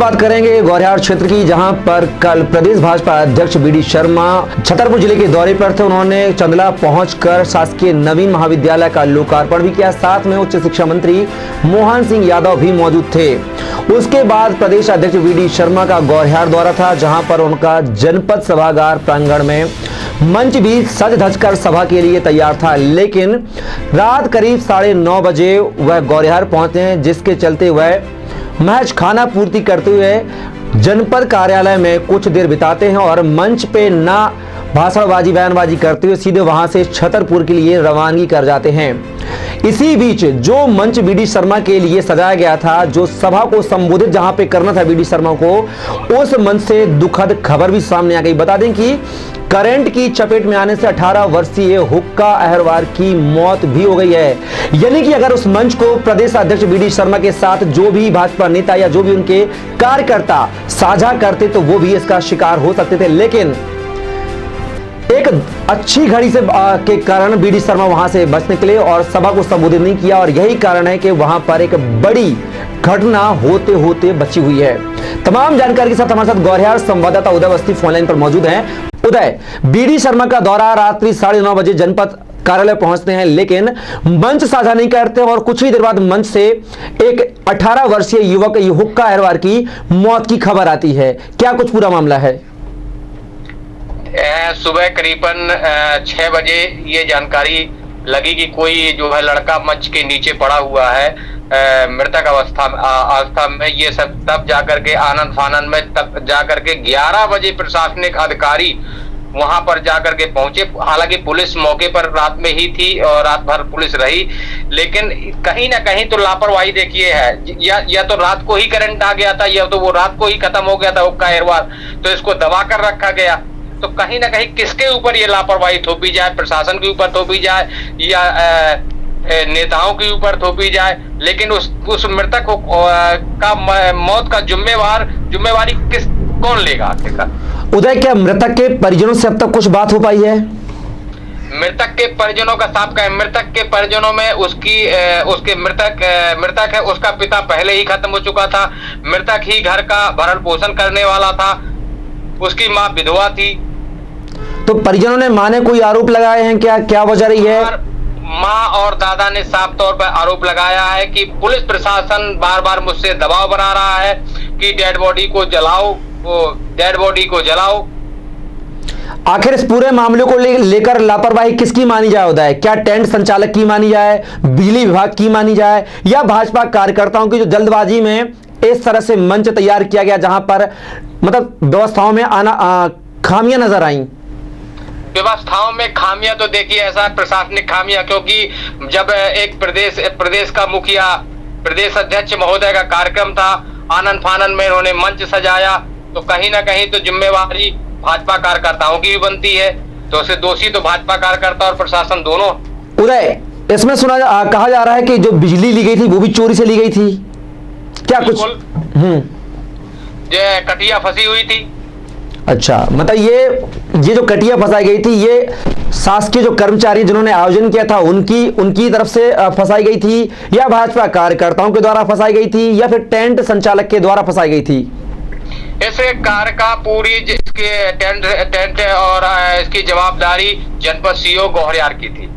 बात करेंगे गौरिहार क्षेत्र की, जहां पर कल प्रदेश भाजपा अध्यक्ष बीडी शर्मा छतरपुर जिले के दौरे पर थे। उन्होंने चंदला पहुंचकर शासकीय नवीन महाविद्यालय का लोकार्पण भी किया। साथ में उच्च शिक्षा मंत्री मोहन सिंह यादव भी मौजूद थे। उसके बाद प्रदेश अध्यक्ष बीडी शर्मा का गौरिहार दौरा था, जहां पर उनका जनपद सभागार प्रांगण में मंच भी सज धज कर सभा के लिए तैयार था। लेकिन रात करीब 9:30 बजे वह गौरिहार पहुंचे हैं, जिसके चलते वह महज खाना पूर्ति करते हुए जनपद कार्यालय में कुछ देर बिताते हैं और मंच पे ना भाषणबाजी बयानबाजी करते हुए सीधे वहां से छतरपुर के लिए रवानगी कर जाते हैं। इसी बीच जो मंच बीडी शर्मा के लिए सजाया गया था, जो सभा को संबोधित जहां पे करना था बीडी शर्मा को, उस मंच से दुखद खबर भी सामने आ गई। बता दें कि करंट की चपेट में आने से 18 वर्षीय हुक्का अहरवार की मौत भी हो गई है। यानी कि अगर उस मंच को प्रदेश अध्यक्ष बीडी शर्मा के साथ जो भी भाजपा नेता या जो भी उनके कार्यकर्ता साझा करते तो वो भी इसका शिकार हो सकते थे। लेकिन एक अच्छी घड़ी से के कारण बीडी शर्मा वहां से बच निकले और सभा को संबोधित नहीं किया, और यही कारण है कि वहां पर एक बड़ी घटना होते होते बची हुई है। तमाम जानकारी के साथ हमारे साथ गौरिहार संवाददाता उदय अवस्थी फोन लाइन पर मौजूद हैं। उदय, बीडी शर्मा का दौरा रात्रि 9:30 बजे जनपद कार्यालय पहुंचते हैं, लेकिन मंच साझा नहीं करते और कुछ ही देर बाद मंच से एक 18 वर्षीय युवक हुक्का अहरवार की मौत की खबर आती है। क्या कुछ पूरा मामला है? सुबह करीबन 6 बजे ये जानकारी लगी कि कोई जो है लड़का मंच के नीचे पड़ा हुआ है मृतक अवस्था में। ये सब तब जाकर के आनंद फानंद में तब जाकर के 11 बजे प्रशासनिक अधिकारी वहां पर जाकर के पहुंचे। हालांकि पुलिस मौके पर रात में ही थी और रात भर पुलिस रही, लेकिन कहीं ना कहीं तो लापरवाही देखिए है। या तो रात को ही करंट आ गया था, या तो वो रात को ही खत्म हो गया था हुक्का अहरवार, तो इसको दबा कर रखा गया। तो कहीं ना कहीं किसके ऊपर ये लापरवाही थोपी जाए, प्रशासन के ऊपर थोपी जाए या नेताओं के ऊपर थोपी जाए, लेकिन उस मृतक का मौत का जिम्मेवारी कौन लेगा आखिरकार? उदय, क्या मृतक के परिजनों से अब तक कुछ बात हो पाई है? मृतक के परिजनों का साफ का है। मृतक के परिजनों में उसके मृतक है, उसका पिता पहले ही खत्म हो चुका था। मृतक ही घर का भरण पोषण करने वाला था, उसकी माँ विधवा थी। तो परिजनों ने मां ने कोई आरोप लगाए हैं? क्या वजह रही है? माँ और दादा ने साफ तौर पर आरोप लगाया है कि पुलिस प्रशासन बार बार मुझसे दबाव बना रहा है कि डेड बॉडी को जलाओ। आखिर इस पूरे मामले को लेकर लापरवाही किसकी मानी जाए उदय? क्या टेंट संचालक की मानी जाए, बिजली विभाग की मानी जाए, या भाजपा कार्यकर्ताओं की जो जल्दबाजी में इस तरह से मंच तैयार किया गया जहां पर मतलब व्यवस्थाओं में खामियां नजर आई? व्यवस्थाओं में खामियां तो देखिए ऐसा प्रशासनिक खामियां, क्योंकि जब एक प्रदेश का मुखिया, प्रदेश अध्यक्ष महोदय का कार्यक्रम था, आनंद फानंद में उन्होंने मंच सजाया, तो कहीं ना कहीं तो जिम्मेवारी भाजपा कार्यकर्ताओं की भी बनती है। तो उसे दोषी तो भाजपा कार्यकर्ता और प्रशासन दोनों। उदय, इसमें कहा जा रहा है कि जो बिजली ली गई थी वो भी चोरी से ली गई थी, क्या कुछ? ये कटिया फंसी हुई थी। अच्छा, मतलब ये जो कटिया फंसाई गई थी, ये शासकीय जो कर्मचारी जिन्होंने आयोजन किया था उनकी तरफ से फंसाई गई थी, या भाजपा कार्यकर्ताओं के द्वारा फंसाई गई थी, या फिर टेंट संचालक के द्वारा फंसाई गई थी? इस कार्य का पूरी इसके टेंट और इसकी जवाबदारी जनपद सीओ गौरिहार की थी।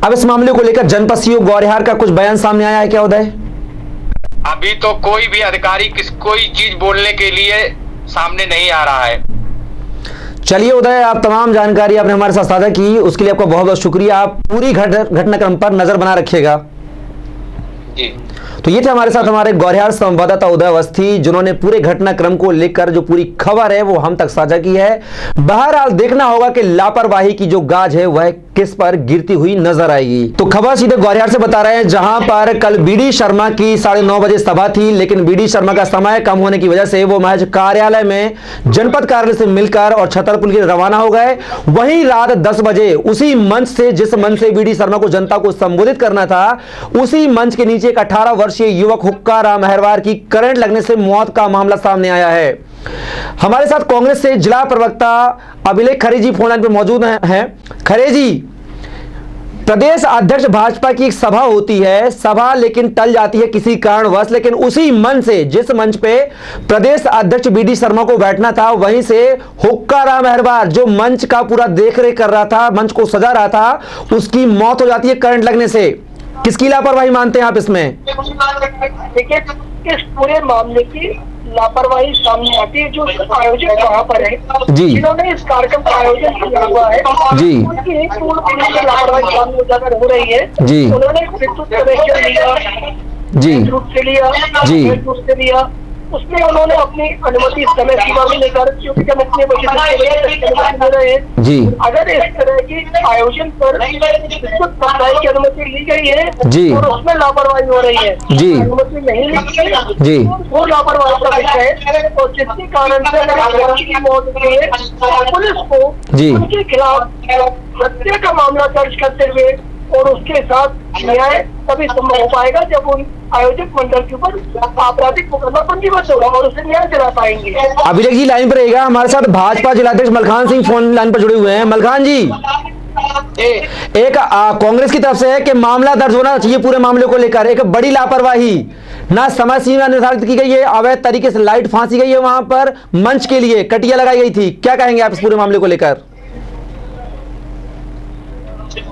अब इस मामले को लेकर जनपद सीओ गौरिहार का कुछ बयान सामने आया है क्या उदय? अभी तो कोई भी अधिकारी कोई चीज बोलने के लिए सामने नहीं आ रहा है। चलिए उदय, आप तमाम जानकारी आपने हमारे साथ साझा की, उसके लिए आपका बहुत बहुत शुक्रिया। आप पूरी घटनाक्रम पर नजर बना रखिएगा जी। तो ये थे हमारे साथ हमारे गौरिहार संवाददाता उदय अवस्थी, जिन्होंने पूरे घटनाक्रम को लेकर जो पूरी खबर है वो हम तक साझा की है। बहरहाल देखना होगा कि लापरवाही की जो गाज है वह किस पर गिरती हुई नजर आएगी। तो खबर सीधे गौरिहार से बता रहे हैं, जहां पर कल बीडी शर्मा की 9:30 बजे सभा थी, लेकिन बीडी शर्मा का समय कम होने की वजह से वो महज कार्यालय में जनपद कार्यालय से मिलकर और छतरपुर के लिए रवाना हो गए। वहीं रात 10 बजे उसी मंच से, जिस मंच से बीडी शर्मा को जनता को संबोधित करना था, उसी मंच के नीचे एक 18 वर्षीय युवक हुक्का राम अहरवार की करंट लगने से मौत का मामला सामने आया है। हमारे साथ कांग्रेस से जिला प्रवक्ता अभिलेख खरे जी फोन लाइन पर मौजूद हैं। खरे जी, प्रदेश अध्यक्ष भाजपा की एक सभा होती है, सभा लेकिन टल जाती है किसी कारणवश, लेकिन उसी मंच से, जिस मंच पे प्रदेश अध्यक्ष बीडी शर्मा को बैठना था, वहीं से हुक्का राम अहरवार जो मंच का पूरा देखरेख कर रहा था, मंच को सजा रहा था, उसकी मौत हो जाती है करंट लगने से। किसकी लापरवाही मानते हैं आप इसमें? देखिए, इस पूरे मामले की लापरवाही सामने आती है। जो आयोजक वहाँ पर है, जी, जिन्होंने इस कार्यक्रम का आयोजन किया हुआ है, जी, उनकी एक पूर्ण तरीके से लापरवाही सामने उजागर हो रही है। जी, उन्होंने विद्युत कनेक्शन लिया, जी, रूट से लिया, जी, रूट से लिया, उसमें उन्होंने अपनी अनुमति समय सीमा भी लेकर, क्योंकि जब इतने बजे अनुमति दे रहे हैं, जी, अगर इस तरह की आयोजन पर विद्युत सप्लाई की अनुमति ली गई है, जी, और उसमें लापरवाही हो रही है, जी, अनुमति नहीं ली गई, जी, वो लापरवाही का विषय है। और जिसके कारण से बच्ची की मौत हुई है, पुलिस को जी, उनके खिलाफ हत्या का मामला दर्ज करते हुए और उसके साथ न्याय तभी संभव हो पाएगा जब उन आयोजक मंडल के ऊपर आपराधिक मुकदमा पंजीबद्ध होगा और उसे न्याय दिला पाएंगे। अभिलेख जी लाइन पर रहेगा, हमारे साथ भाजपा जिलाध्यक्ष मलखान सिंह फोन लाइन पर जुड़े हुए हैं। मलखान जी, एक कांग्रेस की तरफ से है कि मामला दर्ज होना चाहिए पूरे मामले को लेकर, एक बड़ी लापरवाही, ना समय सीमा निर्धारित की गई है, अवैध तरीके से लाइट फांसी गई है, वहां पर मंच के लिए कटिया लगाई गई थी। क्या कहेंगे आप इस पूरे मामले को लेकर?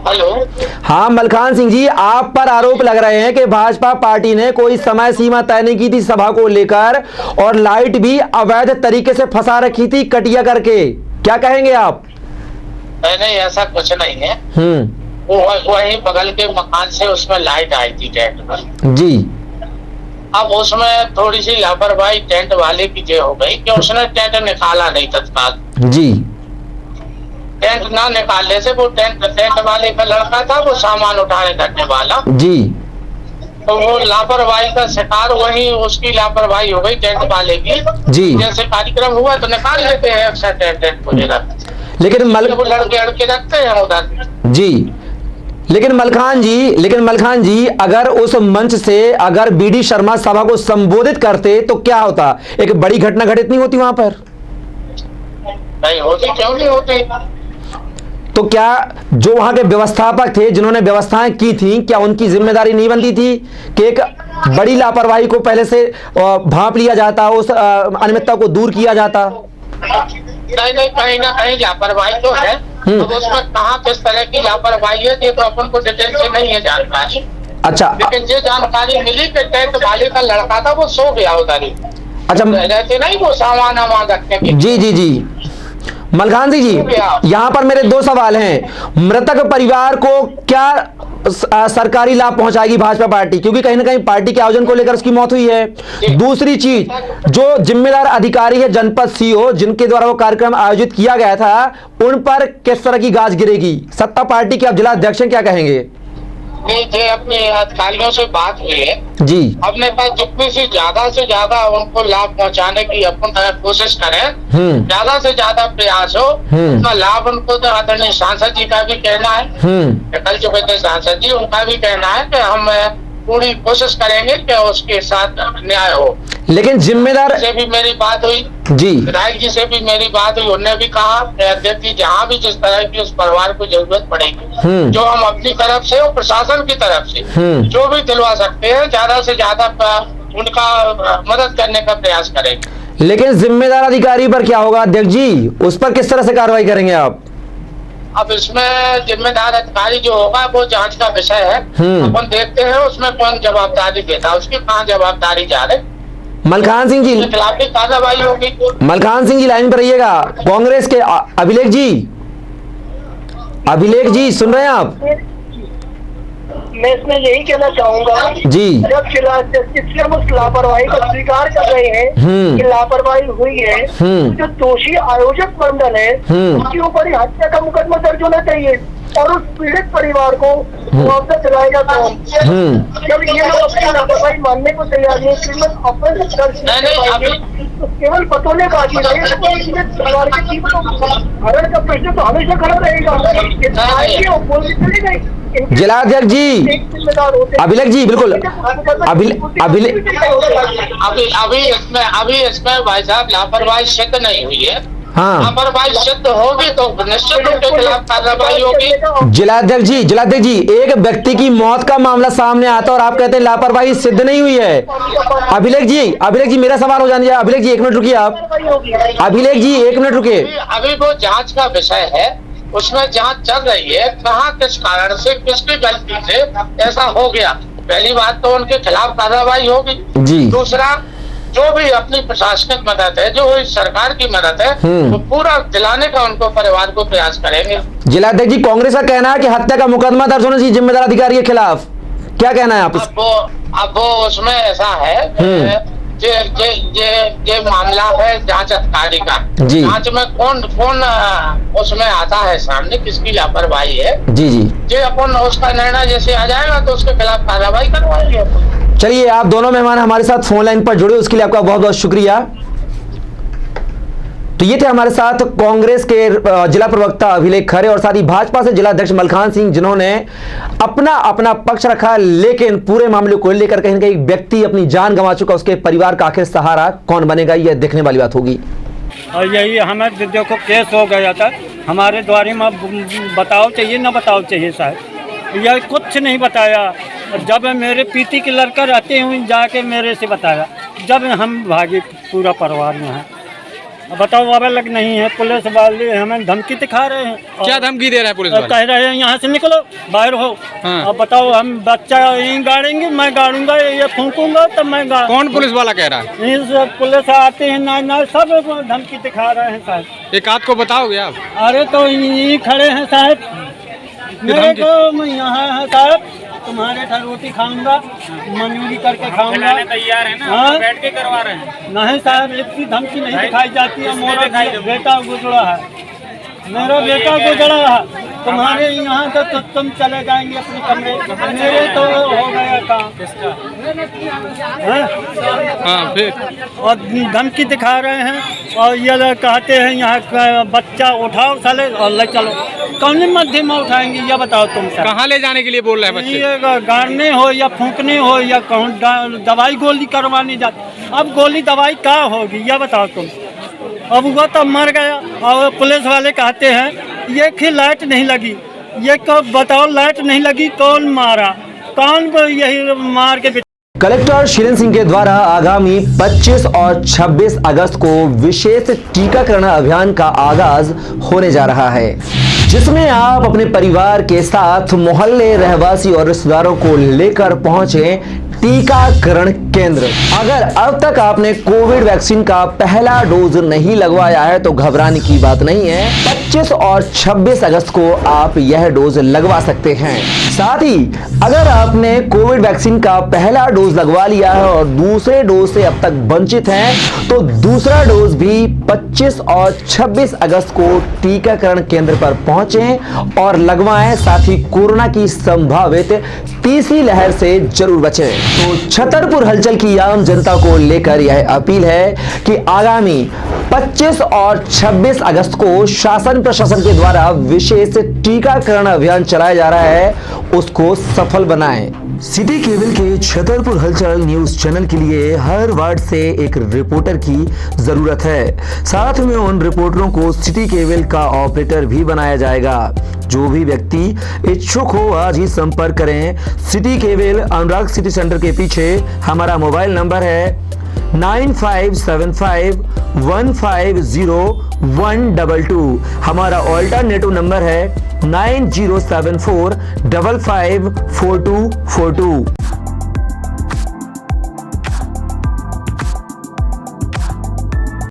हेलो, हाँ मलखान सिंह जी, आप पर आरोप लग रहे हैं कि भाजपा पार्टी ने कोई समय सीमा तय नहीं की थी सभा को लेकर, और लाइट भी अवैध तरीके से फंसा रखी थी कटिया करके। क्या कहेंगे आप? नहीं, ऐसा कुछ नहीं है। वो वही बगल के मकान से उसमें लाइट आई थी टेंट पर। जी, अब उसमें थोड़ी सी लापरवाही टेंट वाले की जो हो गई कि उसने टेंट निकाला नहीं तत्काल। जी, टेंट ना निकालने से वो टेंट वाले का लड़का था, वो सामान उठाने करने वाला, जी, तो वो लापरवाही का शिकार, वही उसकी लापरवाही हो गई टेंट वाले की। जी, जैसे कार्यक्रम हुआ तो निकाल लेते हैं अक्सर टेंट को लेकर, लेकिन वो लड़के रखते हैं उधर। जी, लेकिन मलखान जी, अगर उस मंच से अगर बीडी शर्मा सभा को संबोधित करते तो क्या होता? एक बड़ी घटना घटित नहीं होती वहां पर? नहीं होती, क्यों नहीं होती? तो क्या जो वहां के व्यवस्थापक थे, जिन्होंने व्यवस्थाएं की थी, क्या उनकी जिम्मेदारी नहीं बनती थी कि एक बड़ी लापरवाही को पहले से भांप लिया जाता, उस अनियमितता को दूर किया जाता? नहीं, कहीं ना कहीं लापरवाही तो है। अब उसमें कहाँ किस तरह की लापरवाही है ये तो अपन को डिटेल से नहीं है जानकारी। अच्छा, लेकिन ये जानकारी मिली कि टेंट वाले का लड़का था, वो सो गया उधर ही। अच्छा, रहते नहीं वो सामान रखने के। जी, जी, जी, मलखान सिंह जी, यहाँ पर मेरे दो सवाल हैं। मृतक परिवार को क्या सरकारी लाभ पहुंचाएगी भाजपा पार्टी, क्योंकि कहीं ना कहीं पार्टी के आयोजन को लेकर उसकी मौत हुई है। दूसरी चीज, जो जिम्मेदार अधिकारी है जनपद सीओ, जिनके द्वारा वो कार्यक्रम आयोजित किया गया था, उन पर किस तरह की गाज गिरेगी? सत्ता पार्टी के आप जिला अध्यक्ष हैं, क्या कहेंगे? ये अपने अधिकारियों से बात हुई है जी, अपने पास जितनी से ज्यादा उनको लाभ पहुंचाने की अपन कोशिश करें, ज्यादा से ज्यादा प्रयास हो, उतना लाभ उनको। तो आदरणीय सांसद जी का भी कहना है, कल जो कहते सांसद जी, उनका भी कहना है कि हम पूरी कोशिश करेंगे कि उसके साथ न्याय हो। लेकिन जिम्मेदार से भी मेरी बात हुई, जी, विधायक जी से भी मेरी बात हुई, उन्होंने भी कहा अध्यक्ष जी जहाँ भी जिस तरह की उस परिवार को जरूरत पड़ेगी, जो हम अपनी तरफ से और प्रशासन की तरफ से जो भी दिलवा सकते हैं, ज्यादा से ज्यादा उनका मदद करने का प्रयास करेंगे। लेकिन जिम्मेदार अधिकारी पर क्या होगा अध्यक्ष जी? उस पर किस तरह से कार्रवाई करेंगे आप? अब इसमें जिम्मेदार अधिकारी जो होगा वो जांच का विषय है, अपन देखते हैं उसमें कौन जवाबदारी देता है, उसकी कहाँ जवाबदारी जा रही। मलखान सिंह जी, खिलाफ भी कार्रवाई होगी। मलखान सिंह जी लाइन पर रहिएगा। कांग्रेस के अभिलेख जी सुन रहे हैं आप? मैं इसमें यही कहना चाहूंगा जी, जब जिससे हम उस लापरवाही को स्वीकार कर रहे हैं कि लापरवाही हुई है, जो दोषी आयोजक मंडल है उसके ऊपर ही हत्या का मुकदमा दर्ज होना चाहिए और उस पीड़ित परिवार को मुआवजा दिलाएगा कौन? जब ये लोग अपनी लापरवाही मानने को तैयार नहीं, तो केवल बतौलेबाजी परिवार के जीवन को हरण का प्रश्न तो हमेशा खड़ा रहेगा। जिलाध्यक्ष जी, अभिलेख जी, बिल्कुल अभी इसमें भाई साहब लापरवाही सिद्ध नहीं हुई है। हाँ। लापरवाही सिद्ध होगी तो निश्चित उनके खिलाफ कार्रवाई होगी। जिलाध्यक्ष जी, एक व्यक्ति की मौत का मामला सामने आता और आप कहते हैं लापरवाही सिद्ध नहीं हुई है। अभिलेख जी मेरा सवाल हो जाने दीजिए। अभिलेख जी 1 मिनट रुकिए आप। अभिलेख जी 1 मिनट रुकिए। अभी वो जांच का विषय है, उसमें जांच चल रही है, कहाँ किस कारण से किसकी गलती से ऐसा हो गया। पहली बात तो उनके खिलाफ कार्रवाई होगी जी। दूसरा, जो भी अपनी प्रशासनिक मदद है, जो सरकार की मदद है, वो पूरा दिलाने का उनको परिवार को प्रयास करेंगे। जिलाध्यक्ष जी, कांग्रेस का कहना है कि हत्या का मुकदमा दर्ज होना चाहिए जिम्मेदार अधिकारी के खिलाफ, क्या कहना है आप? अब वो उसमें ऐसा है ये मामला है जांच अधिकारी का। जांच में कौन उसमें आता है सामने, किसकी लापरवाही है जी। ये अपन उसका निर्णय जैसे आ जाएगा तो उसके खिलाफ कार्रवाई करवाएंगे। चलिए, आप दोनों मेहमान हमारे साथ फोन लाइन पर जुड़े, उसके लिए आपका बहुत बहुत शुक्रिया। तो ये थे हमारे साथ कांग्रेस के जिला प्रवक्ता अभिलेख खरे और साथ ही भाजपा से जिलाध्यक्ष मलखान सिंह, जिन्होंने अपना पक्ष रखा, लेकिन पूरे मामले को लेकर कहीं ना कहीं व्यक्ति अपनी जान गंवा चुका, उसके परिवार का आखिर सहारा कौन बनेगा, यह देखने वाली बात होगी। और यही हमें देखो केस हो गया था हमारे द्वारे में, बताओ चाहिए ना बताओ चाहिए साहब, यह कुछ नहीं बताया। जब मेरे पीती के लड़का रहते हुए जाके मेरे से बताया, जब हम भागे पूरा परिवार में है। बताओ अब अलग नहीं है, पुलिस वाले हमें धमकी दिखा रहे हैं। क्या धमकी दे रहा है पुलिस वाले? कह रहे हैं यहाँ से निकलो, बाहर हो। हाँ। अब बताओ, हम बच्चा यहीं गाड़ेंगे, मैं गाड़ूंगा, ये फूंकूंगा तब मैं कौन पुलिस वाला कह रहा है? पुलिस आते हैं ना सब धमकी दिखा रहे हैं साहब। एक आध को बताओगे आप? अरे तो यहीं खड़े हैं साहब, मेरे को मैं यहाँ है साहब, तुम्हारे घर रोटी खाऊंगा, मंजूरी करके खाऊंगा। तैयार है ना? हाँ? बैठ के करवा रहे हैं। नहीं साहब, इतनी धमकी नहीं दिखाई जाती है। मेरा बेटा गुजरा है, मेरा बेटा गुजरा है, तुम्हारे यहाँ से तो तुम चले जाएंगे अपने कमरे, मेरे तो हो गया काम। हाँ, फिर और धमकी दिखा रहे हैं और ये लोग कहते हैं यहाँ बच्चा उठाओ साले और ले चलो। कौन मध्य में उठाएंगे ये बताओ तुम सर? कहाँ ले जाने के लिए बोल रहे हैं बच्चे? ये गाड़ने हो या फूंकने हो या कहूँ दवाई गोली करवाने जाते। अब गोली दवाई क्या होगी ये बताओ तुम? अब वो तो मर गया और पुलिस वाले कहते हैं ये कि लाइट नहीं लगी, ये कब बताओ लाइट नहीं लगी, कौन मारा, कौन को यही मार के। कलेक्टर शीलन सिंह के द्वारा आगामी 25 और 26 अगस्त को विशेष टीकाकरण अभियान का आगाज होने जा रहा है, जिसमें आप अपने परिवार के साथ मोहल्ले, रहवासी और रिश्तेदारों को लेकर पहुंचे टीकाकरण केंद्र। अगर अब तक आपने कोविड वैक्सीन का पहला डोज नहीं लगवाया है तो घबराने की बात नहीं है। 25 और 26 अगस्त को आप यह डोज लगवा सकते हैं। साथ ही अगर आपने कोविड वैक्सीन का पहला डोज लगवा लिया है और दूसरे डोज से अब तक वंचित हैं तो दूसरा डोज भी 25 और 26 अगस्त को टीकाकरण केंद्र पर पहुंचें और लगवाएं। साथ ही कोरोना की संभावित तीसरी लहर से जरूर बचें। तो छतरपुर हलचल की आम जनता को लेकर यह अपील है कि आगामी 25 और 26 अगस्त को शासन प्रशासन के द्वारा विशेष टीकाकरण अभियान चलाया जा रहा है, उसको सफल बनाएं। सिटी केबल के छतरपुर हलचल न्यूज चैनल के लिए हर वार्ड से एक रिपोर्टर की जरूरत है। साथ में उन रिपोर्टरों को सिटी केबल का ऑपरेटर भी बनाया जाएगा। जो भी व्यक्ति इच्छुक हो आज ही संपर्क करें। सिटी केबल अनुराग सिटी सेंटर के पीछे हमारा मोबाइल नंबर है 9575150122। हमारा ऑल्टरनेटिव नंबर है 9074554242।